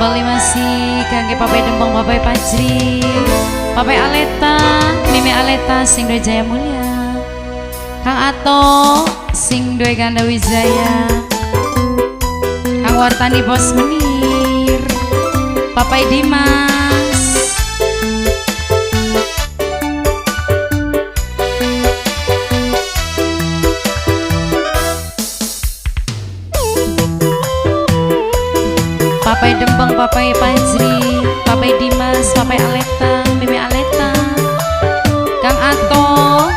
kembali masih kangge Papai Dembang, Papai Pajri, Papai Aleta, Mimi Aleta sing dua Jaya Mulia, Kang Ato sing dua Ganda Wijaya, Kang Wartani Bos Menir, Papai Dimas, Papai Dembang, Papai Pajri, Papai Dimas, Papai Aleta, Mimi Aleta, Kang Ato,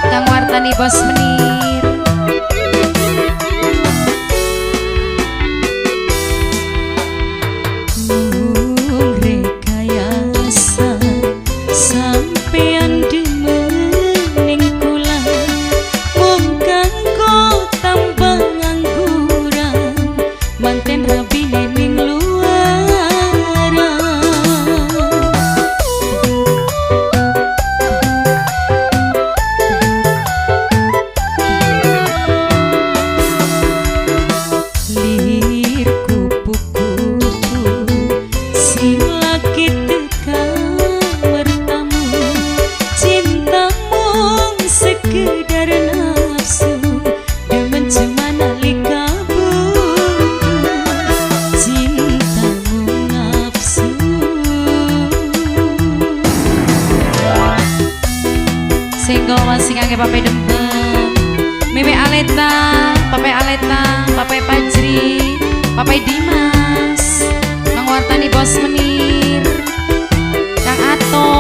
Kang Wartani Bos Menir, rekayasa sampean demening kula, mung kanggo tambah ngangguran, manten rabine ning single masih kangge Papai Dembang, Mimi Aleta, Papai Aleta, Papai Pajri, Papai Dimas, Kang Wartani Bos Menir, Kang Ato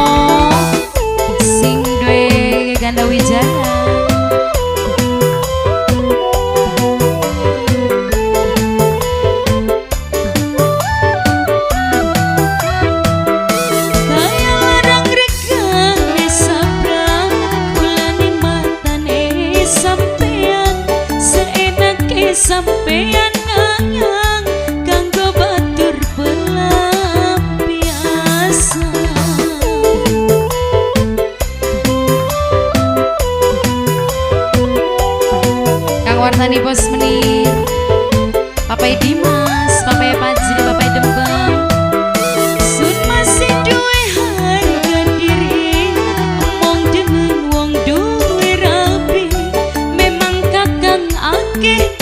sing dwe Ganda Wijaya, sampeyan nganyang kanggo batur pelampiasan, Kang Wartani Bos Menir, Papai Dimas, Papai Pajri, Papai Dembang, sun masih duwe harga diri, omong dengan wong duwe rapi, memang kakang akeh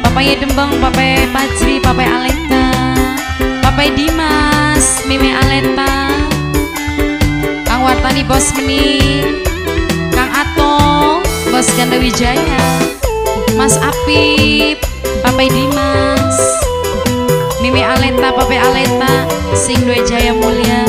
Papai Dembang, Papai Pajri, Papai Aleta, Papai Dimas, Mimi Aleta, Kang Wartani Bos Menir, Kang Ato, Bos Ganda Wijaya, Mas Apip, Papai Dimas, Mimi Aleta, Papai Aleta, sing dua Jaya Mulia,